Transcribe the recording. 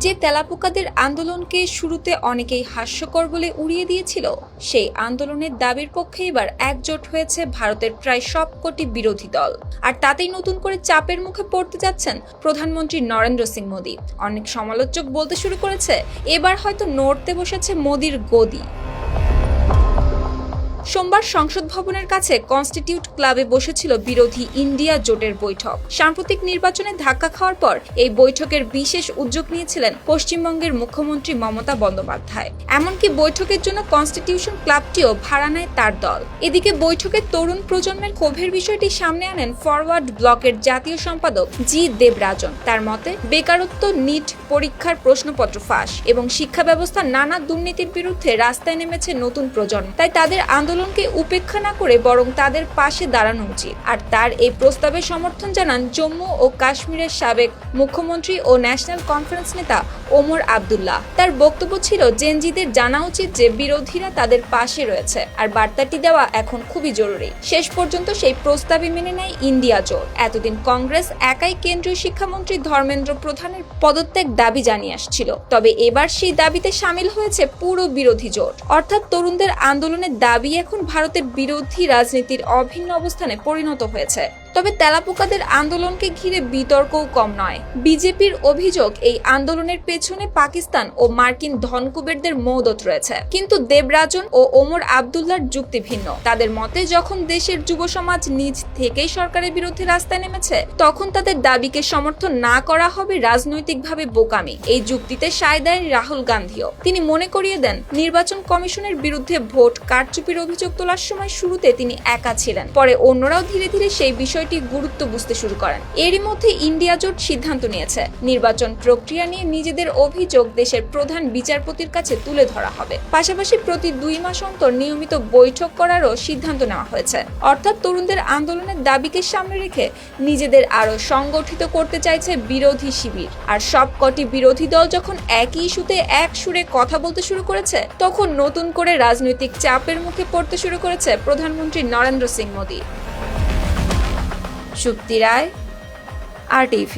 যে তেলাপোকাদের আন্দোলনকে শুরুতে অনেকেই হাস্যকর বলে উড়িয়ে দিয়েছিল, সেই আন্দোলনের দাবির পক্ষে এবার একজোট হয়েছে ভারতের প্রায় সবকটি বিরোধী দল। আর তাতেই নতুন করে চাপের মুখে পড়তে যাচ্ছেন প্রধানমন্ত্রী নরেন্দ্র সিং মোদি। অনেক সমালোচক বলতে শুরু করেছে, এবার হয়তো নড়তে বসেছে মোদির গদি। সোমবার সংসদ ভবনের কাছে কনস্টিটিউট ক্লাবে বসেছিল বিরোধী ইন্ডিয়া জোটের বৈঠক। সাম্প্রতিক নির্বাচনে ধাক্কা খাওয়ার পর এই বৈঠকের বিশেষ উদ্যোগ নিয়েছিলেন পশ্চিমবঙ্গের মুখ্যমন্ত্রী মমতা বন্দ্যোপাধ্যায়। এমনকি বৈঠকের জন্য কনস্টিটিউশন ক্লাবটিও ভাড়া নেয় তার দল। এদিকে বৈঠকে তরুণ প্রজন্মের ক্ষোভের বিষয়টি সামনে আনেন ফরওয়ার্ড ব্লকের জাতীয় সম্পাদক জি দেবরাজন। তার মতে, বেকারত্ব, নিট পরীক্ষার প্রশ্নপত্র ফাঁস এবং শিক্ষা ব্যবস্থার নানা দুর্নীতির বিরুদ্ধে রাস্তায় নেমেছে নতুন প্রজন্ম। তাই তাদের আন্দোলনকে উপেক্ষা না করে বরং তাদের পাশে দাঁড়ানো উচিত। আর তার এই প্রস্তাবে সমর্থন জানান জম্মু ও কাশ্মীরের সাবেক মুখ্যমন্ত্রী ও ন্যাশনাল কনফারেন্স নেতা ওমর আবদুল্লাহ। তার বক্তব্য ছিল, জেনজিদের জানা উচিত যে বিরোধীরা তাদের পাশে রয়েছে, আর বার্তাটি দেওয়া এখন খুবই জরুরি। শেষ পর্যন্ত সেই প্রস্তাবে মেনে নেয় ইন্ডিয়া জোট। এতদিন কংগ্রেস একাই কেন্দ্রীয় শিক্ষামন্ত্রী ধর্মেন্দ্র প্রধানের পদত্যাগ দাবি জানিয়ে আসছিল, তবে এবার সেই দাবিতে সামিল হয়েছে পুরো বিরোধী জোট। অর্থাৎ তরুণদের আন্দোলনের দাবি এখন ভারতের বিরোধী রাজনীতির অভিন্ন অবস্থানে পরিণত হয়েছে। তবে তেলাপোকাদের আন্দোলনকে ঘিরে বিতর্কও কম নয়। বিজেপির অভিযোগ, এই আন্দোলনের পেছনে পাকিস্তান ও মার্কিন ধনকুবেরদের মদত রয়েছে। কিন্তু দেবরাজন ও ওমর আবদুল্লাহর যুক্তি ভিন্ন। তাদের মতে, যখন দেশের যুব সমাজ নিজ থেকেই সরকারের বিরুদ্ধে রাস্তায় নেমেছে, তখন তাদের দাবিকে সমর্থন না করা হবে রাজনৈতিকভাবে বোকামি। এই যুক্তিতে সায় দেন রাহুল গান্ধীও। তিনি মনে করিয়ে দেন, নির্বাচন কমিশনের বিরুদ্ধে ভোট কারচুপির অভিযোগ তোলার সময় শুরুতে তিনি একা ছিলেন, পরে অন্যরাও ধীরে ধীরে সেই বিষয়টি গুরুত্ব বুঝতে শুরু করেন। এরই মধ্যে ইন্ডিয়া জোট সিদ্ধান্ত নিয়েছে, নির্বাচন প্রক্রিয়া নিয়ে নিজেদের অভিযোগ দেশের প্রধান বিচারপতির কাছে তুলে ধরা হবে। পাশাপাশি প্রতি 2 মাস অন্তর নিয়মিত বৈঠক করারও সিদ্ধান্ত নেওয়া হয়েছে। অর্থাৎ তরুণদের আন্দোলনের দাবিকে সামনে রেখে নিজেদের আরো সংগঠিত করতে চাইছে বিরোধী শিবির। আর সবকটি বিরোধী দল যখন একই ইস্যুতে এক সুরে কথা বলতে শুরু করেছে, তখন নতুন করে রাজনৈতিক চাপের মুখে পড়তে শুরু করেছে প্রধানমন্ত্রী নরেন্দ্র সিং মোদি। সুপ্তি রায়, RTV।